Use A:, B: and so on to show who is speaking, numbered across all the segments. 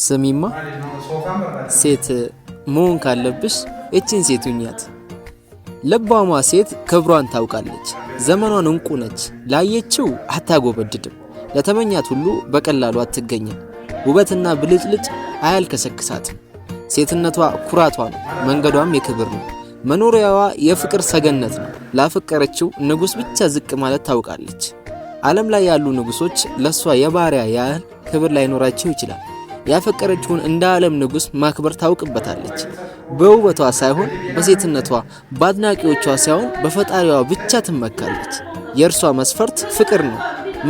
A: ስሚማ ሴት መሆን ካለብሽ እቺን ሴት ሁኛት። ልባሟ ሴት ክብሯን ታውቃለች። ዘመኗን እንቁ ነች። ላየችው አታጎበድድም። ለተመኛት ሁሉ በቀላሉ አትገኝም። ውበትና ብልጭልጭ አያልከሰክሳትም። ሴትነቷ ኩራቷ ነው። መንገዷም የክብር ነው። መኖሪያዋ የፍቅር ሰገነት ነው። ላፈቀረችው ንጉስ ብቻ ዝቅ ማለት ታውቃለች። ዓለም ላይ ያሉ ንጉሶች ለሷ የባሪያ ያህል ክብር ላይኖራቸው ይችላል። ያፈቀረችውን እንደ ዓለም ንጉስ ማክበር ታውቅበታለች። በውበቷ ሳይሆን በሴትነቷ፣ በአድናቂዎቿ ሳይሆን በፈጣሪዋ ብቻ ትመካለች። የእርሷ መስፈርት ፍቅር ነው።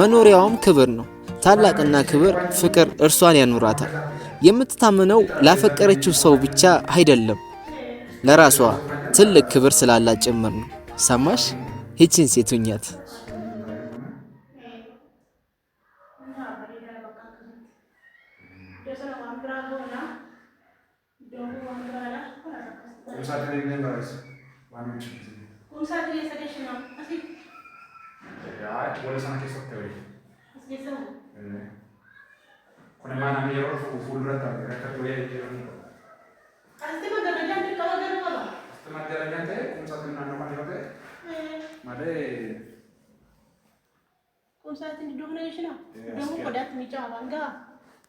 A: መኖሪያዋም ክብር ነው። ታላቅና ክብር ፍቅር እርሷን ያኖራታል። የምትታመነው ላፈቀረችው ሰው ብቻ አይደለም፣ ለራሷ ትልቅ ክብር ስላላት ጭምር ነው። ሰማሽ? ይህችን ሴት ሁኛት።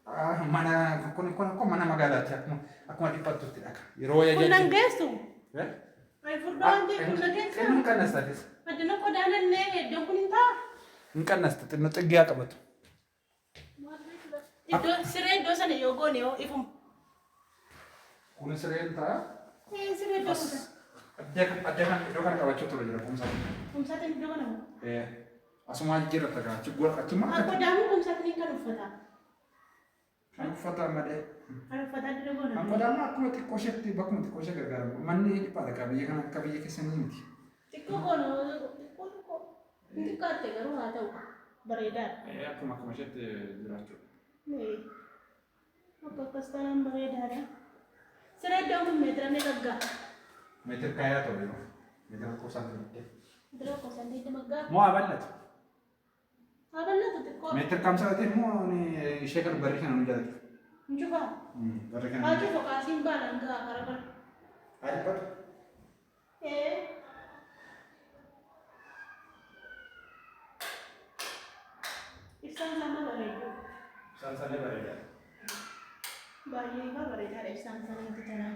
B: Mana kun mana magaalati akkuma dhiphattutti dhaka yeroo wayyaa jechuudha.
C: Kun geessu. Ay furdaan de kun geessu.
B: Kun kannastatis.
C: Madina ko daanne iddoo kun taa.
B: Kun kannasta xinno xiggiyaa qabatu.
C: Iddoo siree iddoo sana yoo goone yoo ifum.
B: Kun sireen taa.
C: Siree iddoo sana.
B: Adda kan iddoo kan qabachuu ture jira kumsa.
C: Kumsaatiin iddoo kana.
B: Asuma jira tagaa chiggoon achuma.
C: Akka daamu kumsaatiin kan uffata.
B: Kan uffata malee.
C: Kan uffata dira goona.
B: Amma daama akkuma xiqqoo isheetti bakkuma xiqqoo ishee gargaaramu. Manni dhiphaadha qabiyya kana akka biyya keessanii miti.
C: Xiqqoo goona xiqqoo xiqqaatte garuu haa ta'u bareedaadha.
B: Akkuma isheetti jiraachuudha.
C: Akka akkas taanaan bareedaadha. Siree iddoo kun meetira ni dhaggaa.
B: Meetira kaayaa ta'u yeroo. Meetira kuusaan ta'u.
C: Meetira kuusaan ta'u dhaggaa.
B: Moo aballatu?
C: Aballatu xiqqoo.
B: Meetira kamsaati moo ishee kan barri kana nu jalatti?
C: Njuba.
B: Barri kana.
C: Haji fokaasiin baalan gaa gargar.
B: Alifatu.
C: Ibsaan sama bareedu.
B: Ibsaan sana bareeda.
C: Baay'ee bareedaadha ibsaan sana itti tanaa.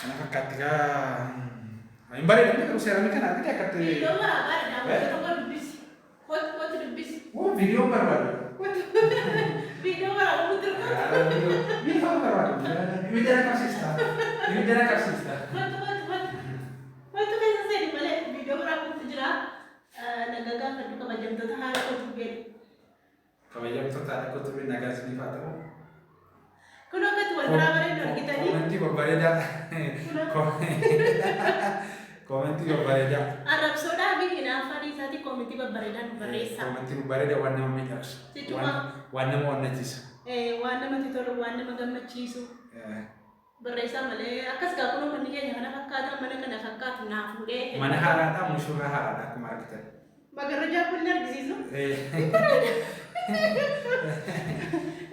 B: Kana fakkaatti gaa hin bareedamne garuu seeramni kana argite akkatti.
C: Viidiyoo barbaada daawwattoota dubbisi. Kooti dubbisi.
B: Viidiyoo barbaada.
C: Viidiyoo barbaada mutirra.
B: Viidiyoo barbaada. Ibidda qabsiista. Ibidda qabsiista.
C: Wanti keessa seeni malee viidiyoo barbaada jira. Nagagaa fadhu kabajamtoota haala kootu beeku.
B: Kabajamtoota haala kootu beeku nagaa isiniif haa ta'u.
C: Kun akkatti wal biraa bareedu argitanii.
B: Komentii babbareedaa. Komentii babbareedaa.
C: Arrabsoodhaa fi hinaaffaa isaatii komentii babbareedaa nu barreessa.
B: Komentii babbareedaa waan nama miidhagsu. Waan nama onnachiisu.
C: Waan namatti tolu, waan nama gammachiisu. Barreessaa malee akkas gaa kunoo manni keenya kana fakkaata mana kana fakkaatu naa fuudhee.
B: Mana haaraadhaa mushurraa haaraadhaa akkuma argitan.
C: Magarrajaa kun ni argisiisu.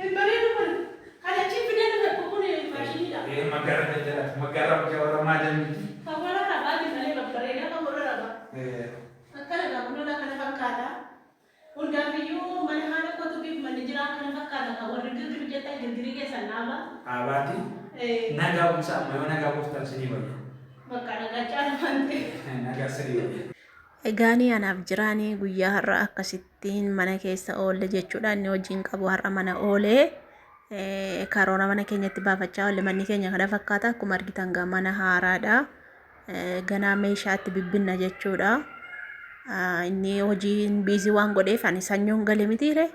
C: Hin bareedu kun. Kalachiin fidee nama kun faashiniidha.
B: Magarra jala magarra jawara maajamiti.
C: Fawwara rabaati malee babbareedaa fawwara rabaa. Akkana gaa kunoo kana fakkaata. Hundaafiyyuu mana haala kootu fi manni jiraa kana fakkaata kan warri girgiri jettan girgirii keessan naaba.
B: Abaati. Nagaa buusa amma yoo nagaa buuftan sinii wayya.
C: Bakka nagaa caala waan ta'e.
B: Nagaa sinii wayya.
D: Egaanii anaaf jiraanii guyyaa har'a akkasittiin mana keessa oolle jechuudha. Inni hojiin qabu har'a mana oolee karoora mana keenyatti baafachaa oolle. Manni keenya kana fakkaata akkuma argitan gaa mana haaraadha. Ganaa meeshaatti bibbinna jechuudha. Inni hojiin biizii waan godheef ani sanyoon galee mitiire.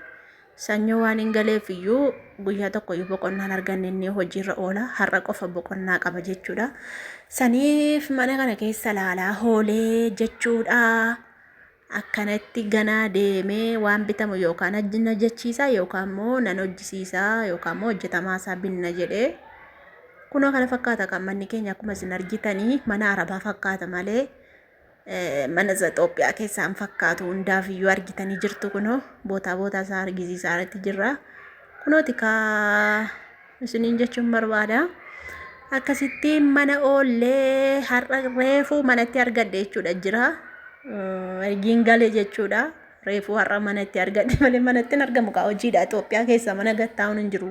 D: Sanyoo waan hin galeef iyyuu guyyaa tokko iyyuu boqonnaan arganne inni hojiirra oola. Har'a qofa boqonnaa qaba jechuudha. Saniif mana kana keessa laalaa oolee jechuudha. Akkanatti ganaa deemee waan bitamu yookaan ajjina jechiisaa yookaan immoo nan hojjisiisaa yookaan immoo hojjetamaasaa binna jedhee. Kunoo kana fakkaata kan manni keenya akkuma isin argitanii mana arabaa fakkaata malee mana Itoophiyaa keessaan fakkaatu hundaafiyyuu argitanii jirtu kunoo bootaa isaa argisiisaa irratti jirra. Kunooti kaa isiniin jechuun barbaada. Akkasitti mana oollee har'a reefuu manatti argadhe jechuudha jira. Ergiin galee jechuudha. Reefuu har'a manatti argadhe malee manatti hin argamu kaa hojiidha. Itoophiyaa keessa mana gattaa'uun hin jiru.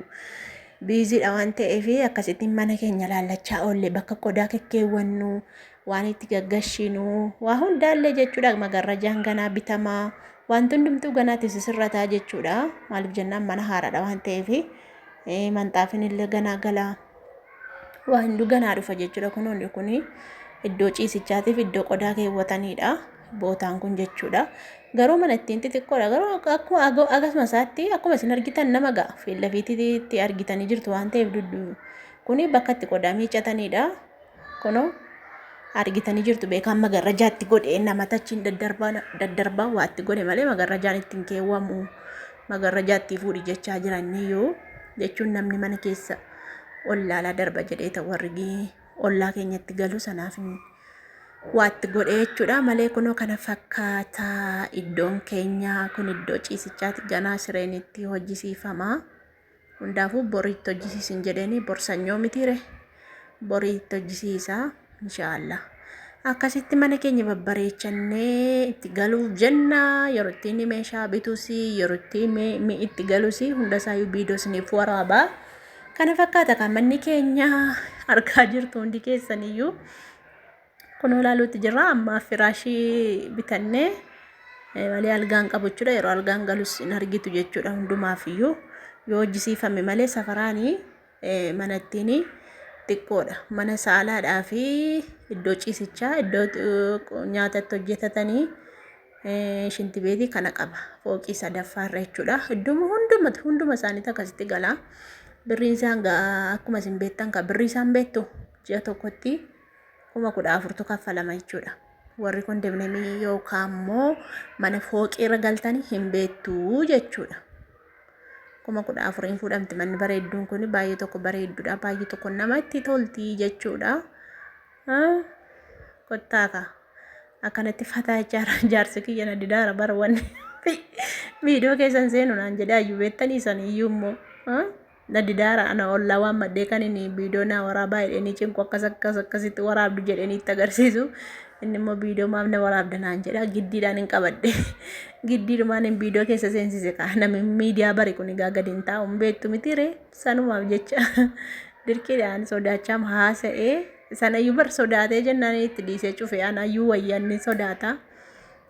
D: Biiziidha waan ta'eef akkasitti mana keenya laallachaa oolle bakka qodaa kekkeewwannu waan itti gaggashinu waa hundaallee jechuudha. Magarrajaan ganaa bitamaa wanti hundumtuu ganaatti sisirrataa jechuudha. Maaliif jennaan mana haaraadha waan ta'eef manxaafiin illee ganaa galaa waa hunduu ganaa dhufa jechuudha. Kunoonni kun iddoo ciisichaatiif iddoo qodaa keewwatanidha. Bootaan kun jechuudha. Garuu mana ittiin xixiqqoodha. Garuu akkasuma isaatti akkuma isin argitan nama ga'a. Fiillafiitti argitanii jirtu waan ta'eef kuni bakka itti qodaa miiccatanidha. Kunoo argitanii jirtu beekan magarrajaatti godhee nama tachiin daddarbaa waatti godhe malee magarrajaan ittiin keewwamu magarrajaatti fuudhi jechaa jiraniyyuu jechuun namni mana keessa ollaalaa darba jedhee ta'u warri ollaa keenyatti galu sanaaf waatti godhe jechuudha. Malee kunoo kana fakkaata iddoon keenya kun iddoo ciisichaatti ganaa sireen itti hojjisiifama. Hundaafuu boriitti hojjisiisin jedheeni borsanyoo mitiire boriitti hojjisiisa inshaallah. Akkasitti mana keenya babbareechannee itti galuuf jenna. Yeroo ittiin meeshaa bituus yeroo ittiin itti galuus hundasaayyuu viidiyoo isiniif waraabaa. Kana fakkaata kan manni keenya argaa jirtu hundi keessaniyyuu. Kun ilaaluutti jirra. Amma firaashii bitannee malee algaan qabu jechuudha. Yeroo algaan galus hin argitu jechuudha. Hundumaafiyyuu yoo hojjisiifame malee safaraanii mana ittiin xiqqoodha. Mana saalaadhaa fi iddoo ciisichaa iddoo nyaatatti hojjetatanii shinti beetii kana qaba. Fooqii sadaffaarra jechuudha. Hunduma isaaniitti akkasitti gala. Birriin isaan akkuma isin beektan kan birrii isaan beektu ji'a tokkotti 14,000 kaffalama jechuudha. Warri kondominiyeemii yookaan immoo mana fooqirra galtanii hin beektu jechuudha. 14,000 fuudhamti manni bareedduun kun baay'ee tokko bareedduudha. Baay'ee tokko namatti tolti jechuudha. Kottaaka akkanatti fataa jaarsi kiyya na didaara bara wanni viidiyoo keessan seenu naan jedhee ayyuu beektanii saniyyuu immoo na didaara ana ollaa waan maddee kan inni viidiyoo naa waraabaa jedhanii cinku akkasitti waraabdu jedhanii itti agarsiisu. Inni immoo viidiyoo maaf na waraabda naan jedha. Giddiidhaan hin qabadhe. Giddiidhumaan hin viidiyoo keessa seensise kaa namni miidiyaa bari kun egaa gadi hin taa'u hin beektu mitiire sanumaaf jecha dirqiidhaan sodaachaa haasa'ee sanayyuu bar sodaatee jennaan itti dhiisee cufee anayyuu wayyaanni sodaata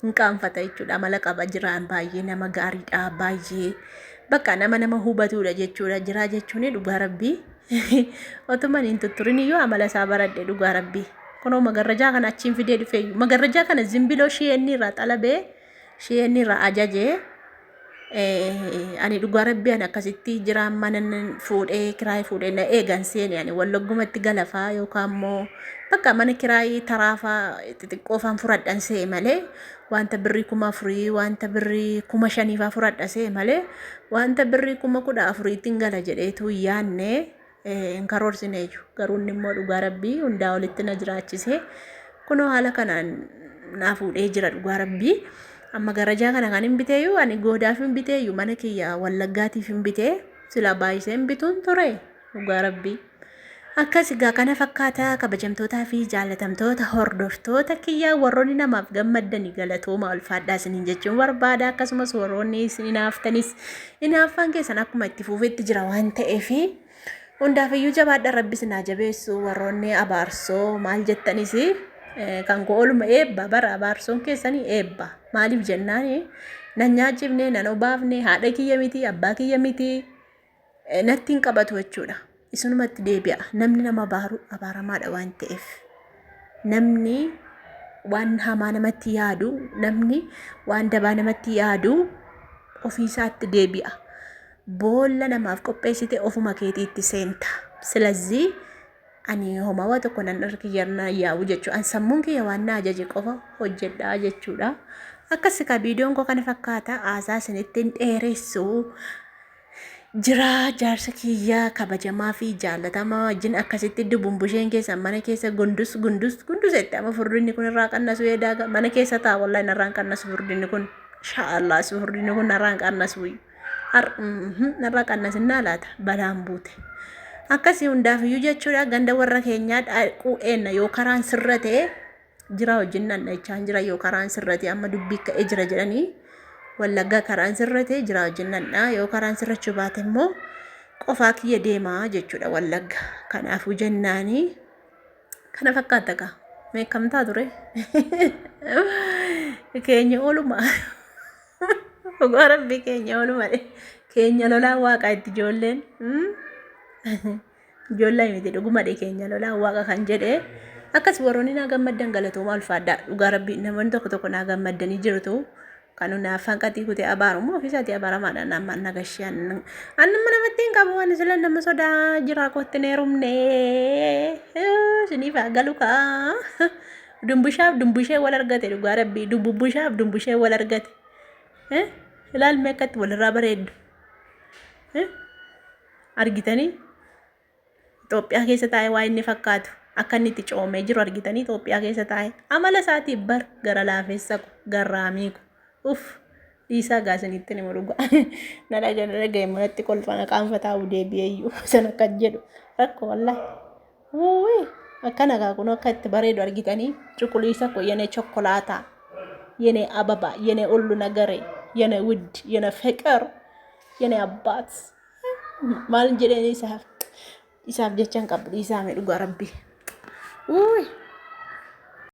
D: hin qaanfata jechuudha. Amala qaba jiraan baay'ee nama gaariidha baay'ee bakka nama hubatudha jechuudha. Jiraa jechuun dhugaa rabbii otuman hin tutturiiniyyuu amala isaa baradhe dhugaa rabbii. Kunoo magarrajaa kana achiin fidee dhufee magarrajaa kana zimbiloo sheenni irraa xalabee sheenni irraa ajajee ani dhugaa rabbii ani akkasitti jiraan mana fuudhee kiraayii fuudhee na eegan seeni ani wallaggumatti galafaa yookaan immoo bakka mana kiraayii taraafaa xixiqqoofaan furadhan see malee wanta birrii 4,000 wanta birrii 5,000 furadha see malee wanta birrii 14,000 gala jedheetu yaanne hin karoorsineeyyu. Garuu inni immoo dhugaa rabbii hundaa olitti na jiraachise. Kunoo haala kanaan naa fuudhee jira dhugaa rabbii. Amma garajaa kana kan hin biteeyyuu ani goodaaf hin biteeyyuu mana kiyya wallaggaatiif hin bitee sila baay'isee hin bituun ture dhugaa rabbii. Akkas egaa kana fakkaata kabajamtootaa fi jaalatamtoota hordoftoota kiyyaa warroonni namaaf gammaddanii galatooma ulfaadhaa isiniin jechuun barbaada. Akkasumas warroonni isin hinaaftanis hinaaffaan keessan akkuma itti fuufetti jira waan ta'eef hundaafiyyuu jabaadha rabbi isin haa jabeessu. Warroonni abaarsoo maal jettanis kan ooluma eebba bara abaarsoon keessanii eebba. Maaliif jennaan nan nyaachifne nan obaafne haadha kiyya miti abbaa kiyya miti natti hin qabatu jechuudha. Isunumatti deebi'a. Namni nama abaaru abaaramaadha waan ta'eef namni waan hamaa namatti yaadu namni waan dabaa namatti yaadu ofiisaatti deebi'a. Boolla namaaf qopheessite ofuma keetiitti seenta. Silazii ani homaa tokko nan arkiyyarna yaa'u jechuudha. An sammuun kiyya waan na ajaje qofa hojjedhaa jechuudha. Akkasii ka viidiyoon koo kana fakkaata. Aasaa isinitti hin dheeressu. Jira jaarsa kiyyaa kabajamaa fi jaallatamaa wajjin akkasitti dubumbusheen keessa mana keessa gundus itti ama furdinni kun irraa qannasu eedaa mana keessa taa wallahi narraan qannasu furdinni kun inshaallah furdinni kun narraan qannasu narraa qannasinaa laata balaan buute akkasii hundaafiyyuu jechuudha ganda warra keenyaa dhaaquu eenna yoo karaan sirra ta'e jira wajjin nannachaan jira yoo karaan sirra ta'e amma dubbii ka'ee jira jedhanii Wallagga karaan sirrate jira wajjinnadha yoo karaan sirrachuu baate immoo qofaa kiyya deemaa jechuudha Wallagga kanaafuu jennaanii kana fakkaata ka meekamtaa ture keenya ooluma ogaa rabbi keenya ooluma keenya lolaa waaqa itti ijoolleen ijoollee miti dhuguma keenya lolaa waaqa kan jedhe akkas warroonni naa gammaddan galatooma ulfaadhaa dhugaa rabbi namoonni tokko naa gammaddanii jirutu Kanu na afaan qatii kutee abaarumoo ofiisaati abaaramaadha nama nagashiyan anuma namatti hin qabu waan sila nama sodaa jira kootti neerumne siniif galuka dumbushee wal argate dhugaa rabbii dumbushee wal argate ilaal meeqatti walirraa bareeddu argitanii Itoophiyaa keessa taa'ee waa inni fakkaatu akka inni itti coomee jiru argitanii Itoophiyaa keessa taa'ee amala isaatiif bar gara laafeessa garraamiiku Isa gaasanitti ni muruga nada dhagaye mulatti kolfana qaanfataa deebi'eeyyu sana kan jedhu rakko wallahi akkana kaa kun akka itti bareedu argitanii cuquliisa ko yene chokolaataa yene ababa yene ullu nagare yene ውድ yene ፍቅር yene አባት ማል jedheen isaaf jechaan qabdu isaa mee dhugaa rabbi